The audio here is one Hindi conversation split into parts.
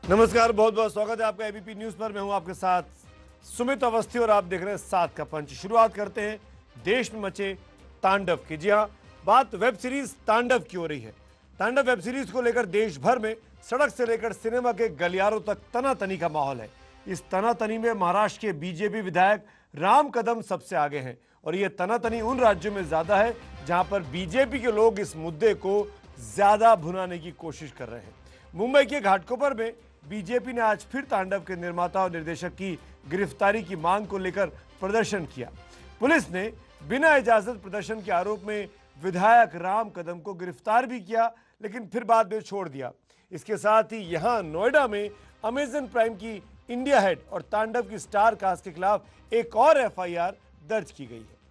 नमस्कार, बहुत बहुत स्वागत है आपका एबीपी न्यूज पर। मैं हूं आपके साथ सुमित अवस्थी और आप देख रहे हैं सात का पंच। शुरुआत करते हैं देश में मचे तांडव की। जी हां, बात वेब सीरीज तांडव की हो रही है। तांडव वेब सीरीज को लेकर देश भर में सड़क से लेकर सिनेमा के गलियारों तक तनातनी का माहौल है। इस तनातनी में महाराष्ट्र के बीजेपी विधायक राम कदम सबसे आगे हैं और यह तनातनी उन राज्यों में ज्यादा है जहां पर बीजेपी के लोग इस मुद्दे को ज्यादा भुनाने की कोशिश कर रहे हैं। मुंबई के घाटकोपर में बीजेपी ने आज फिर तांडव के निर्माता और निर्देशक की गिरफ्तारी की मांग को लेकर प्रदर्शन किया। पुलिस ने बिना इजाजत प्रदर्शन के आरोप में विधायक राम कदम को गिरफ्तार भी किया, लेकिन फिर बाद में छोड़ दिया। इसके साथ ही यहां नोएडा में अमेजन प्राइम की इंडिया हेड और तांडव की स्टार कास्ट के खिलाफ एक और एफआईआर दर्ज की गई है।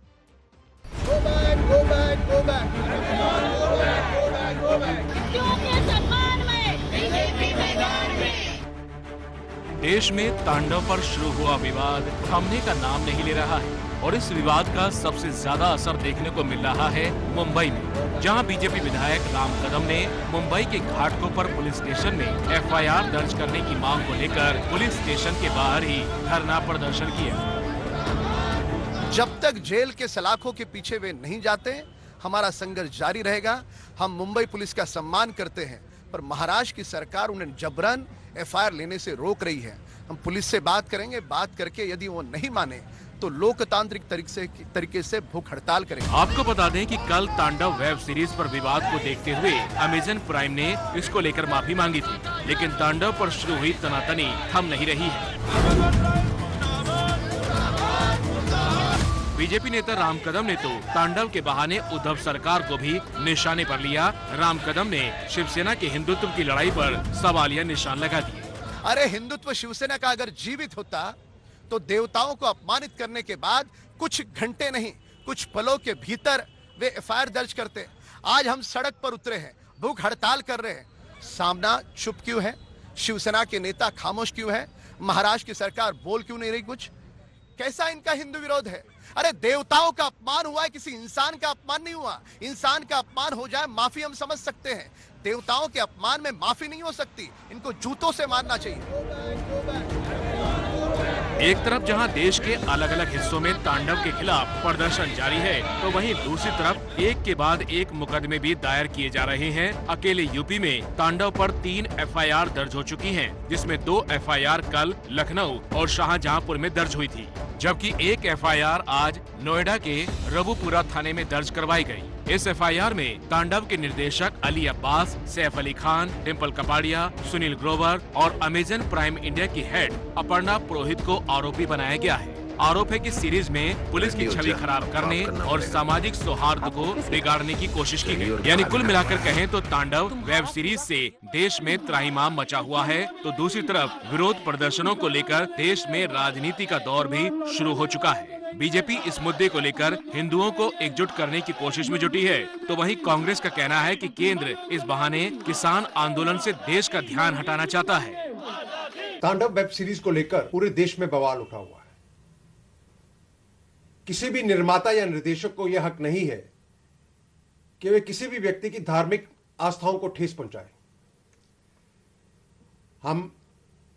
Go back, go back, go back. Go back, go back, go back. देश में तांडव पर शुरू हुआ विवाद थमने का नाम नहीं ले रहा है और इस विवाद का सबसे ज्यादा असर देखने को मिल रहा है मुंबई में, जहां बीजेपी विधायक राम कदम ने मुंबई के घाटकोपर पुलिस स्टेशन में एफआईआर दर्ज करने की मांग को लेकर पुलिस स्टेशन के बाहर ही धरना प्रदर्शन किया। जब तक जेल के सलाखों के पीछे वे नहीं जाते, हमारा संघर्ष जारी रहेगा। हम मुंबई पुलिस का सम्मान करते हैं, पर महाराष्ट्र की सरकार उन्हें जबरन एफआईआर लेने से रोक रही है। हम पुलिस से बात करेंगे, बात करके यदि वो नहीं माने तो लोकतांत्रिक तरीके से भूख हड़ताल करेंगे। आपको बता दें कि कल तांडव वेब सीरीज पर विवाद को देखते हुए अमेजन प्राइम ने इसको लेकर माफी मांगी थी, लेकिन तांडव पर शुरू हुई तनातनी थम नहीं रही है। बीजेपी नेता राम कदम ने तो तांडव के बहाने उद्धव सरकार को भी निशाने पर लिया। राम कदम ने शिवसेना के हिंदुत्व की लड़ाई पर सवालिया निशान लगा दिए। अरे, हिंदुत्व शिवसेना का अगर जीवित होता तो देवताओं को अपमानित करने के बाद कुछ घंटे नहीं, कुछ पलों के भीतर वे एफआईआर दर्ज करते। आज हम सड़क पर उतरे हैं, भूख हड़ताल कर रहे हैं। सामना चुप क्यों है? शिवसेना के नेता खामोश क्यों है? महाराष्ट्र की सरकार बोल क्यों नहीं रही कुछ? कैसा इनका हिंदू विरोध है? अरे, देवताओं का अपमान हुआ है, किसी इंसान का अपमान नहीं हुआ। इंसान का अपमान हो जाए माफी हम समझ सकते हैं, देवताओं के अपमान में माफी नहीं हो सकती। इनको जूतों से मारना चाहिए। एक तरफ जहां देश के अलग अलग हिस्सों में तांडव के खिलाफ प्रदर्शन जारी है, तो वहीं दूसरी तरफ एक के बाद एक मुकदमे भी दायर किए जा रहे हैं। अकेले यूपी में तांडव पर 3 एफआईआर दर्ज हो चुकी हैं, जिसमें 2 एफआईआर कल लखनऊ और शाहजहांपुर में दर्ज हुई थी, जबकि एक एफआईआर आज नोएडा के रबुपुरा थाने में दर्ज करवाई गई। इस एफआईआर में तांडव के निर्देशक अली अब्बास, सैफ अली खान, डिम्पल कपाड़िया, सुनील ग्रोवर और अमेजन प्राइम इंडिया की हेड अपर्णा पुरोहित को आरोपी बनाया गया है। आरोप है कि सीरीज में पुलिस की छवि खराब करने और सामाजिक सौहार्द को बिगाड़ने की कोशिश की गई। यानी कुल मिलाकर कहें तो तांडव वेब सीरीज से देश में त्राहिमाम मचा हुआ है, तो दूसरी तरफ विरोध प्रदर्शनों को लेकर देश में राजनीति का दौर भी शुरू हो चुका है। बीजेपी इस मुद्दे को लेकर हिंदुओं को एकजुट करने की कोशिश में जुटी है, तो वहीं कांग्रेस का कहना है कि केंद्र इस बहाने किसान आंदोलन से देश का ध्यान हटाना चाहता है। तांडव वेब सीरीज को लेकर पूरे देश में बवाल उठा हुआ है। किसी भी निर्माता या निर्देशक को यह हक नहीं है कि वे किसी भी व्यक्ति की धार्मिक आस्थाओं को ठेस पहुंचाए। हम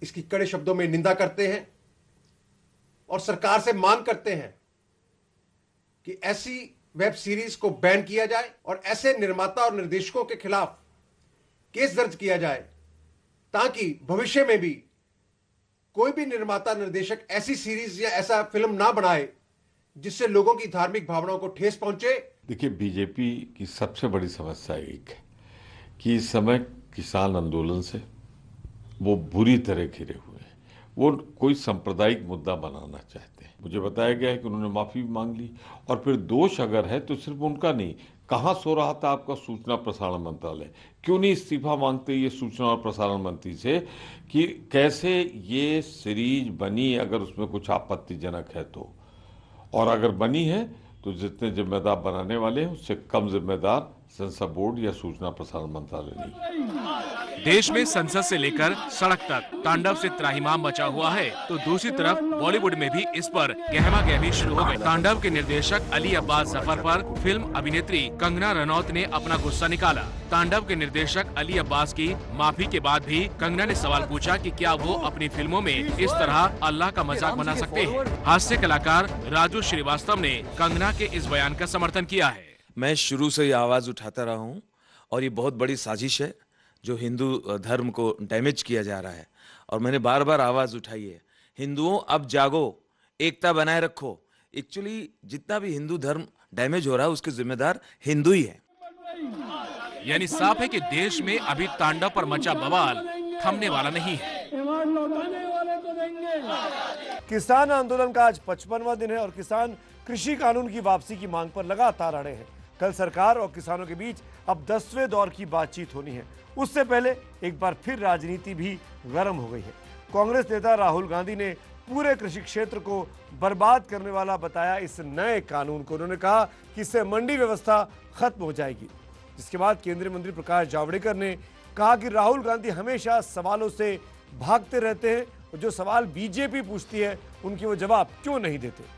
इसकी कड़े शब्दों में निंदा करते हैं और सरकार से मांग करते हैं कि ऐसी वेब सीरीज को बैन किया जाए और ऐसे निर्माता और निर्देशकों के खिलाफ केस दर्ज किया जाए, ताकि भविष्य में भी कोई भी निर्माता निर्देशक ऐसी सीरीज या ऐसा फिल्म ना बनाए जिससे लोगों की धार्मिक भावनाओं को ठेस पहुंचे। देखिए, बीजेपी की सबसे बड़ी समस्या एक है कि इस समय किसान आंदोलन से वो बुरी तरह घिरे हुए हैं। वो कोई सांप्रदायिक मुद्दा बनाना चाहते हैं। मुझे बताया गया है कि उन्होंने माफी भी मांग ली, और फिर दोष अगर है तो सिर्फ उनका नहीं। कहाँ सो रहा था आपका सूचना प्रसारण मंत्रालय? क्यों नहीं इस्तीफा मांगते ये सूचना और प्रसारण मंत्री से कि कैसे ये सीरीज बनी, अगर उसमें कुछ आपत्तिजनक है तो, और अगर बनी है तो जितने जिम्मेदार बनाने वाले हैं उससे कम जिम्मेदार सेंसर बोर्ड या सूचना प्रसारण मंत्रालय नहीं। देश में संसद से लेकर सड़क तक तांडव से त्राहिमाम मचा हुआ है, तो दूसरी तरफ बॉलीवुड में भी इस पर गहमा गहमी शुरू हो गई। तांडव के निर्देशक अली अब्बास जफर पर फिल्म अभिनेत्री कंगना रनौत ने अपना गुस्सा निकाला। तांडव के निर्देशक अली अब्बास की माफी के बाद भी कंगना ने सवाल पूछा कि क्या वो अपनी फिल्मों में इस तरह अल्लाह का मजाक बना सकते हैं। हास्य कलाकार राजू श्रीवास्तव ने कंगना के इस बयान का समर्थन किया है। मैं शुरू से ही आवाज उठाता रहा हूँ और ये बहुत बड़ी साजिश है जो हिंदू धर्म को डैमेज किया जा रहा है, और मैंने बार बार आवाज उठाई है, हिंदुओं अब जागो, एकता बनाए रखो। एक्चुअली जितना भी हिंदू धर्म डैमेज हो रहा है उसके जिम्मेदार हिंदू ही है। यानी साफ है कि देश में अभी तांडव पर मचा बवाल थमने वाला नहीं है। किसान आंदोलन का आज 55वां दिन है और किसान कृषि कानून की वापसी की मांग पर लगातार अड़े हैं। कल सरकार और किसानों के बीच अब 10वें दौर की बातचीत होनी है। उससे पहले एक बार फिर राजनीति भी गर्म हो गई है। कांग्रेस नेता राहुल गांधी ने पूरे कृषि क्षेत्र को बर्बाद करने वाला बताया इस नए कानून को। उन्होंने कहा कि इससे मंडी व्यवस्था खत्म हो जाएगी, जिसके बाद केंद्रीय मंत्री प्रकाश जावड़ेकर ने कहा कि राहुल गांधी हमेशा सवालों से भागते रहते हैं और जो सवाल बीजेपी पूछती है उनकी वो जवाब क्यों नहीं देते।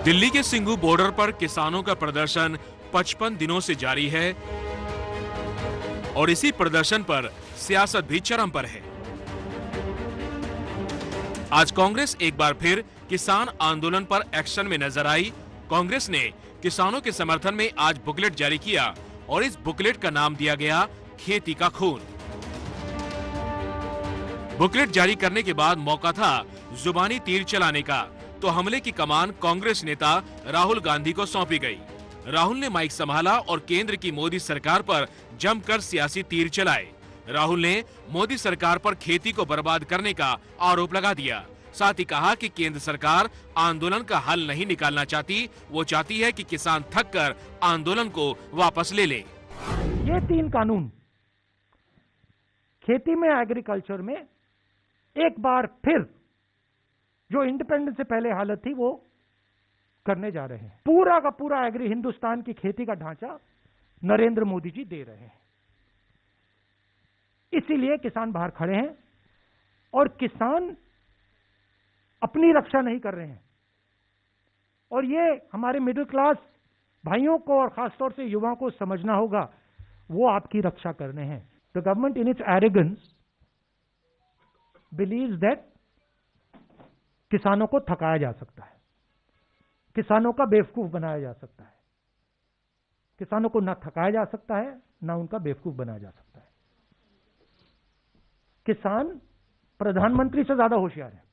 दिल्ली के सिंघू बॉर्डर पर किसानों का प्रदर्शन 55 दिनों से जारी है और इसी प्रदर्शन पर सियासत भी चरम पर है। आज कांग्रेस एक बार फिर किसान आंदोलन पर एक्शन में नजर आई। कांग्रेस ने किसानों के समर्थन में आज बुकलेट जारी किया और इस बुकलेट का नाम दिया गया खेती का खून। बुकलेट जारी करने के बाद मौका था जुबानी तीर चलाने का, तो हमले की कमान कांग्रेस नेता राहुल गांधी को सौंपी गई। राहुल ने माइक संभाला और केंद्र की मोदी सरकार पर जमकर सियासी तीर चलाए। राहुल ने मोदी सरकार पर खेती को बर्बाद करने का आरोप लगा दिया। साथ ही कहा कि केंद्र सरकार आंदोलन का हल नहीं निकालना चाहती, वो चाहती है कि किसान थक कर आंदोलन को वापस ले ले। ये 3 कानून खेती में, एग्रीकल्चर में एक बार फिर जो इंडिपेंडेंस से पहले हालत थी वो करने जा रहे हैं। पूरा का पूरा एग्री हिंदुस्तान की खेती का ढांचा नरेंद्र मोदी जी दे रहे हैं। इसीलिए किसान बाहर खड़े हैं और किसान अपनी रक्षा नहीं कर रहे हैं। और ये हमारे मिडिल क्लास भाइयों को और खासतौर से युवाओं को समझना होगा, वो आपकी रक्षा कर रहे हैं। The government in its arrogance believes that किसानों को थकाया जा सकता है, किसानों का बेवकूफ बनाया जा सकता है। किसानों को ना थकाया जा सकता है, ना उनका बेवकूफ बनाया जा सकता है। किसान प्रधानमंत्री से ज्यादा होशियार है।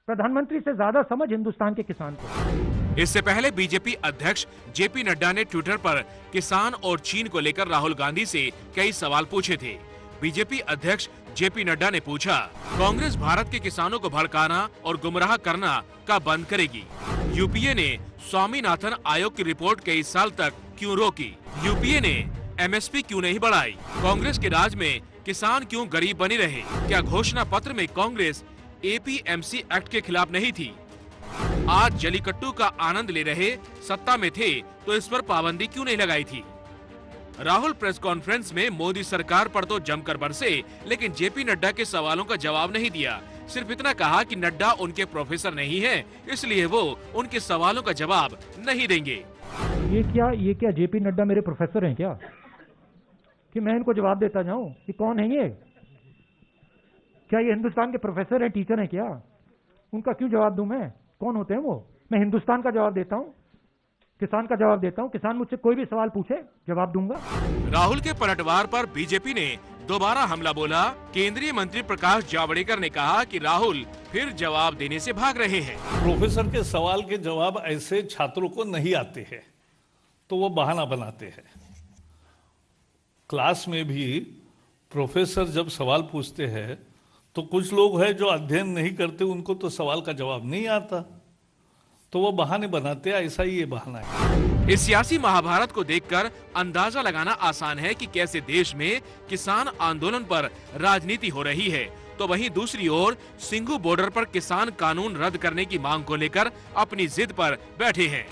प्रधानमंत्री से ज्यादा समझ हिंदुस्तान के किसान को। इससे पहले बीजेपी अध्यक्ष जेपी नड्डा ने ट्विटर पर किसान और चीन को लेकर राहुल गांधी से कई सवाल पूछे थे। बीजेपी अध्यक्ष जेपी नड्डा ने पूछा, कांग्रेस भारत के किसानों को भड़काना और गुमराह करना का बंद करेगी? यूपीए ने स्वामीनाथन आयोग की रिपोर्ट कई साल तक क्यों रोकी? यूपीए ने एमएसपी क्यों नहीं बढ़ाई? कांग्रेस के राज में किसान क्यों गरीब बने रहे? क्या घोषणा पत्र में कांग्रेस एपीएमसी एक्ट के खिलाफ नहीं थी? आज जलीकट्टू का आनंद ले रहे सत्ता में थे तो इस पर पाबंदी क्यों नहीं लगाई थी? राहुल प्रेस कॉन्फ्रेंस में मोदी सरकार पर तो जमकर बरसे, लेकिन जेपी नड्डा के सवालों का जवाब नहीं दिया। सिर्फ इतना कहा कि नड्डा उनके प्रोफेसर नहीं हैं, इसलिए वो उनके सवालों का जवाब नहीं देंगे। ये क्या जेपी नड्डा मेरे प्रोफेसर हैं क्या कि मैं इनको जवाब देता जाऊं? ये कौन है ये? क्या ये हिंदुस्तान के प्रोफेसर हैं, टीचर हैं क्या? उनका क्यों जवाब दूं मैं? कौन होते हैं वो? मैं हिंदुस्तान का जवाब देता हूं, किसान का जवाब देता हूं। किसान मुझसे कोई भी सवाल पूछे, जवाब दूंगा। राहुल के पलटवार पर बीजेपी ने दोबारा हमला बोला। केंद्रीय मंत्री प्रकाश जावड़ेकर ने कहा कि राहुल फिर जवाब देने से भाग रहे हैं। प्रोफेसर के सवाल के जवाब ऐसे छात्रों को नहीं आते हैं तो वो बहाना बनाते हैं। क्लास में भी प्रोफेसर जब सवाल पूछते हैं तो कुछ लोग हैं जो अध्ययन नहीं करते, उनको तो सवाल का जवाब नहीं आता, तो वो बहाने बनाते हैं। ऐसा ही ये बहाना है। इस सियासी महाभारत को देखकर अंदाजा लगाना आसान है कि कैसे देश में किसान आंदोलन पर राजनीति हो रही है, तो वहीं दूसरी ओर सिंघू बॉर्डर पर किसान कानून रद्द करने की मांग को लेकर अपनी जिद पर बैठे हैं।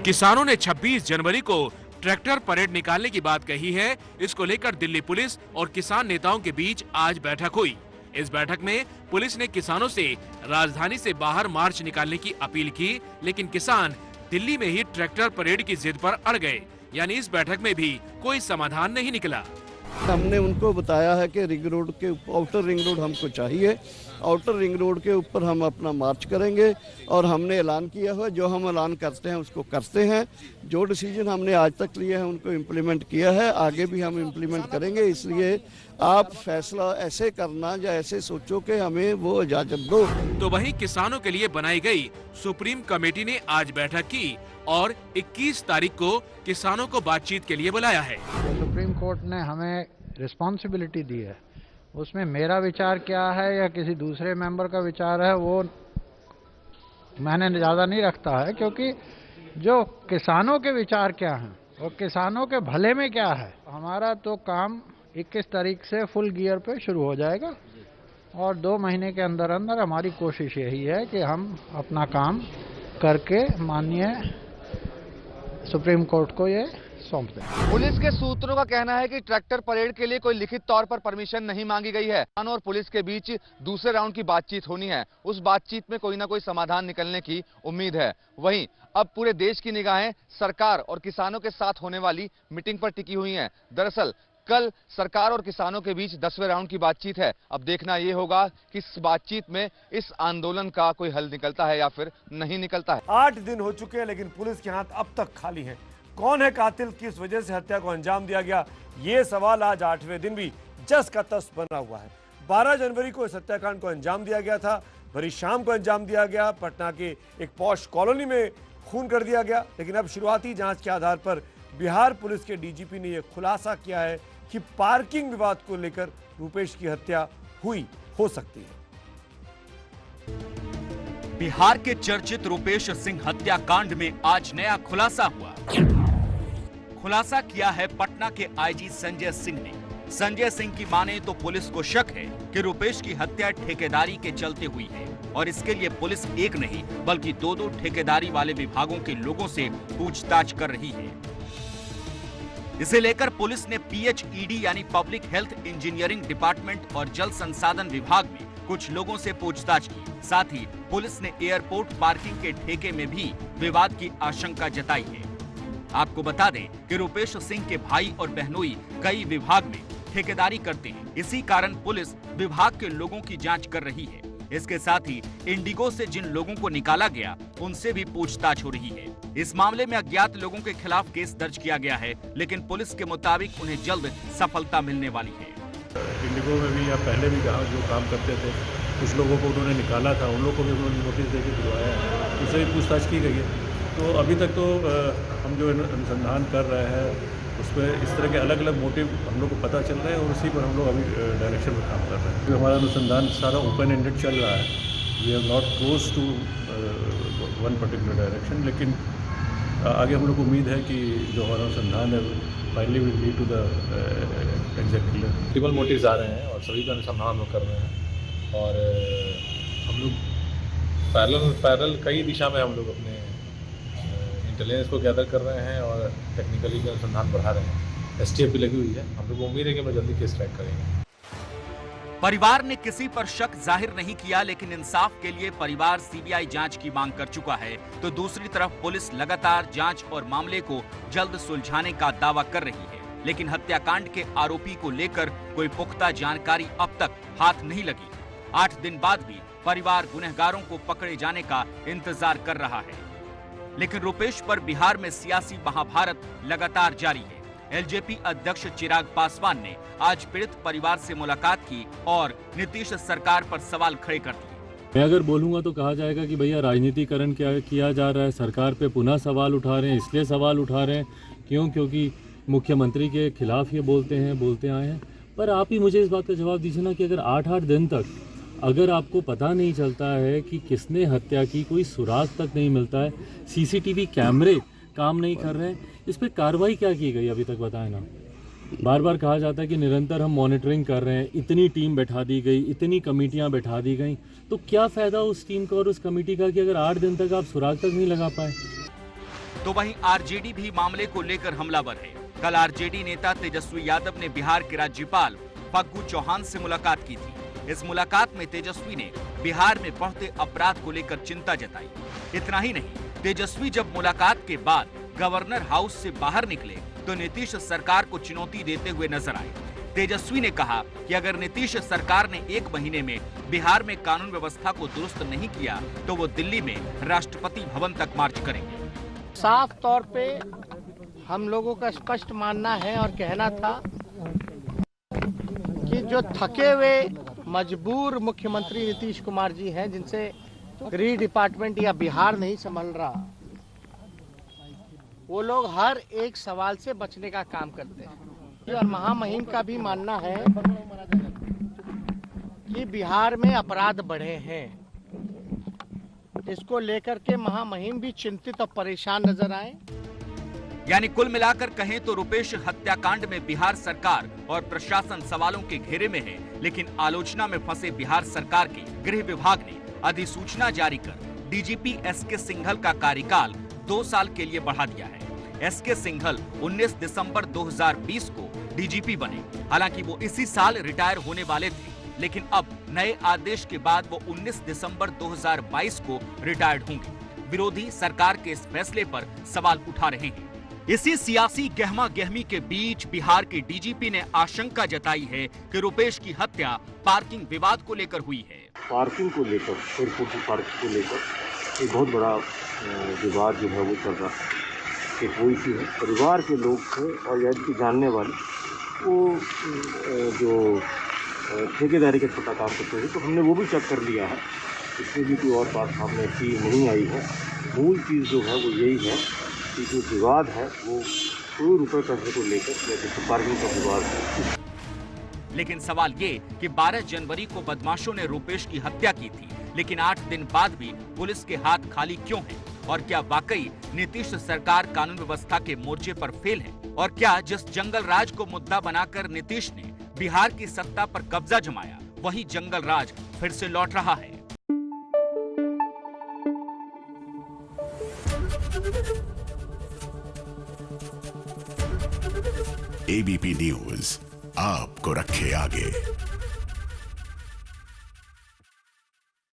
किसानों ने 26 जनवरी को ट्रैक्टर परेड निकालने की बात कही है। इसको लेकर दिल्ली पुलिस और किसान नेताओं के बीच आज बैठक हुई। इस बैठक में पुलिस ने किसानों से राजधानी से बाहर मार्च निकालने की अपील की, लेकिन किसान दिल्ली में ही ट्रैक्टर परेड की जिद पर अड़ गए। यानी इस बैठक में भी कोई समाधान नहीं निकला। हमने उनको बताया है कि रिंग रोड के आउटर रिंग रोड हमको चाहिए, आउटर रिंग रोड के ऊपर हम अपना मार्च करेंगे और हमने ऐलान किया हुआ, जो हम ऐलान करते हैं उसको करते हैं। जो डिसीजन हमने आज तक लिए हैं उनको इम्प्लीमेंट किया है, आगे भी हम इम्प्लीमेंट करेंगे। इसलिए आप फैसला ऐसे करना या ऐसे सोचो कि हमें वो इजाजत दो। तो वहीं किसानों के लिए बनाई गई सुप्रीम कमेटी ने आज बैठक की और 21 तारीख को किसानों को बातचीत के लिए बुलाया है। सुप्रीम कोर्ट ने हमें रिस्पॉन्सिबिलिटी दी है, उसमें मेरा विचार क्या है या किसी दूसरे मेंबर का विचार है वो मैंने ज़्यादा नहीं रखता है, क्योंकि जो किसानों के विचार क्या हैं और किसानों के भले में क्या है, हमारा तो काम 21 तारीख से फुल गियर पे शुरू हो जाएगा और 2 महीने के अंदर अंदर हमारी कोशिश यही है कि हम अपना काम करके माननीय सुप्रीम कोर्ट को ये सौंप दें। पुलिस के सूत्रों का कहना है कि ट्रैक्टर परेड के लिए कोई लिखित तौर पर परमिशन नहीं मांगी गई है। किसानों और पुलिस के बीच दूसरे राउंड की बातचीत होनी है। उस बातचीत में कोई ना कोई समाधान निकलने की उम्मीद है। वहीं अब पूरे देश की निगाहें सरकार और किसानों के साथ होने वाली मीटिंग पर टिकी हुई हैं। दरअसल कल सरकार और किसानों के बीच 10वें राउंड की बातचीत है। अब देखना यह होगा कि इस बातचीत में इस आंदोलन का कोई हल निकलता है या फिर नहीं निकलता है। 8 दिन हो चुके हैं, लेकिन पुलिस के हाथ अब तक खाली हैं। कौन है कातिल, किस वजह से हत्या को अंजाम दिया गया, ये सवाल आज 8वें दिन भी जस का तस बना हुआ है। 12 जनवरी को इस हत्याकांड को अंजाम दिया गया था। भरी शाम को अंजाम दिया गया। पटना के एक पॉश कॉलोनी में खून कर दिया गया। लेकिन अब शुरुआती जांच के आधार पर बिहार पुलिस के डीजीपी ने यह खुलासा किया है कि पार्किंग विवाद को लेकर रूपेश की हत्या हुई हो सकती है। बिहार के चर्चित रूपेश सिंह हत्याकांड में आज नया खुलासा हुआ। खुलासा किया है पटना के आईजी संजय सिंह ने। संजय सिंह की माने तो पुलिस को शक है कि रूपेश की हत्या ठेकेदारी के चलते हुई है और इसके लिए पुलिस एक नहीं बल्कि 2 ठेकेदारी वाले विभागों के लोगों से पूछताछ कर रही है। इसे लेकर पुलिस ने पीएचईडी यानी पब्लिक हेल्थ इंजीनियरिंग डिपार्टमेंट और जल संसाधन विभाग में कुछ लोगों से पूछताछ की। साथ ही पुलिस ने एयरपोर्ट पार्किंग के ठेके में भी विवाद की आशंका जताई है। आपको बता दें कि रूपेश सिंह के भाई और बहनोई कई विभाग में ठेकेदारी करते हैं। इसी कारण पुलिस विभाग के लोगों की जांच कर रही है। इसके साथ ही इंडिगो से जिन लोगों को निकाला गया उनसे भी पूछताछ हो रही है। इस मामले में अज्ञात लोगों के खिलाफ केस दर्ज किया गया है, लेकिन पुलिस के मुताबिक उन्हें जल्द सफलता मिलने वाली है। इंडिगो में भी या पहले भी जो काम करते थे कुछ लोगों को उन्होंने निकाला था, उन लोगों को भी उन्होंने नोटिस देके दिलवाया है, उससे भी पूछताछ की गई है। तो अभी तक तो हम जो अनुसंधान कर रहे हैं उसमें इस तरह के अलग अलग मोटिव हम लोग को पता चल रहे हैं और उसी पर हम लोग अभी डायरेक्शन में काम कर रहे हैं। हमारा अनुसंधान सारा ओपन एंडेड चल रहा है। We have not close to one particular direction, लेकिन आगे हम लोग को उम्मीद है कि जो हमारा अनुसंधान है finally will lead to the exact killer. Multiple motives आ रहे हैं और सभी का अनुसंधान हम लोग कर रहे हैं और हम लोग पैरेलल कई दिशा में हम लोग अपने इंटेलिजेंस को गैदर कर रहे हैं और टेक्निकली का अनुसंधान बढ़ा रहे हैं। एसटीएफ भी लगी हुई है। हम लोग को उम्मीद है कि हम जल्दी केस ट्रैक करेंगे। परिवार ने किसी पर शक जाहिर नहीं किया, लेकिन इंसाफ के लिए परिवार सीबीआई जांच की मांग कर चुका है, तो दूसरी तरफ पुलिस लगातार जांच और मामले को जल्द सुलझाने का दावा कर रही है। लेकिन हत्याकांड के आरोपी को लेकर कोई पुख्ता जानकारी अब तक हाथ नहीं लगी। 8 दिन बाद भी परिवार गुनहगारों को पकड़े जाने का इंतजार कर रहा है। लेकिन रूपेश पर बिहार में सियासी महाभारत लगातार जारी है। एलजेपी अध्यक्ष चिराग पासवान ने आज पीड़ित परिवार से मुलाकात की और नीतीश सरकार पर सवाल खड़े कर दिए। मैं अगर बोलूंगा तो कहा जाएगा कि भैया राजनीतिकरण किया जा रहा है, सरकार पे पुनः सवाल उठा रहे हैं। इसलिए सवाल उठा रहे हैं क्योंकि मुख्यमंत्री के खिलाफ ये बोलते आए हैं। पर आप ही मुझे इस बात का जवाब दीजिए ना कि अगर 8-8 दिन तक अगर आपको पता नहीं चलता है कि किसने हत्या की, कोई सुराग तक नहीं मिलता है, सीसीटीवी कैमरे काम नहीं कर रहे हैं, इस पर कार्रवाई क्या की गई अभी तक बताएं ना। बार बार कहा जाता है कि निरंतर हम मॉनिटरिंग कर रहे हैं, इतनी टीम बैठा दी गई, इतनी कमेटियां बैठा दी गई, तो क्या फ़ायदा उस टीम का और उस कमेटी का कि अगर 8 दिन तक आप सुराग तक नहीं लगा पाए। तो वहीं आरजेडी भी मामले को लेकर हमलावर है। कल आरजेडी नेता तेजस्वी यादव ने बिहार के राज्यपाल फागू चौहान से मुलाकात की थी। इस मुलाकात में तेजस्वी ने बिहार में बढ़ते अपराध को लेकर चिंता जताई। इतना ही नहीं, तेजस्वी जब मुलाकात के बाद गवर्नर हाउस से बाहर निकले तो नीतीश सरकार को चुनौती देते हुए नजर आए। तेजस्वी ने कहा कि अगर नीतीश सरकार ने 1 महीने में बिहार में कानून व्यवस्था को दुरुस्त नहीं किया तो वो दिल्ली में राष्ट्रपति भवन तक मार्च करेंगे। साफ तौर पे हम लोगों का स्पष्ट मानना है और कहना था कि जो थके हुए मजबूर मुख्यमंत्री नीतीश कुमार जी हैं, जिनसे गृह डिपार्टमेंट या बिहार नहीं संभल रहा, वो लोग हर एक सवाल से बचने का काम करते हैं। और महामहिम का भी मानना है कि बिहार में अपराध बढ़े हैं। इसको लेकर के महामहिम भी चिंतित और परेशान नजर आए। यानी कुल मिलाकर कहें तो रुपेश हत्याकांड में बिहार सरकार और प्रशासन सवालों के घेरे में है, लेकिन आलोचना में फंसे बिहार सरकार के गृह विभाग ने अधिसूचना जारी कर डीजीपी एसके सिंघल का कार्यकाल 2 साल के लिए बढ़ा दिया है। एसके सिंघल 19 दिसंबर 2020 को डीजीपी बने। हालांकि वो इसी साल रिटायर होने वाले थे, लेकिन अब नए आदेश के बाद वो 19 दिसंबर 2022 को रिटायर्ड होंगे। विरोधी सरकार के इस फैसले पर सवाल उठा रहे हैं। इसी सियासी गहमा गहमी के बीच बिहार के डीजीपी ने आशंका जताई है कि रुपेश की हत्या पार्किंग विवाद को लेकर हुई है। पार्किंग को लेकर, एयरपोर्ट की पार्किंग को लेकर एक बहुत बड़ा विवाद जो है वो चल रहा है। एक हुई थी, परिवार के लोग थे और या इनकी जानने वाले वो जो ठेकेदारी का छोटा काम करते थे, तो हमने वो भी चेक कर लिया है। इसमें भी कोई और बात सामने की नहीं आई है। मूल चीज़ जो है वो यही है कि जो विवाद है वो करोड़ रुपए पैसे को लेकर या जैसे पार्किंग का विवाद है। लेकिन सवाल ये कि 12 जनवरी को बदमाशों ने रुपेश की हत्या की थी, लेकिन 8 दिन बाद भी पुलिस के हाथ खाली क्यों हैं? और क्या वाकई नीतीश सरकार कानून व्यवस्था के मोर्चे पर फेल है? और क्या जिस जंगल राज को मुद्दा बनाकर नीतीश ने बिहार की सत्ता पर कब्जा जमाया, वही जंगल राज फिर से लौट रहा है? एबीपी न्यूज आपको रखे आगे।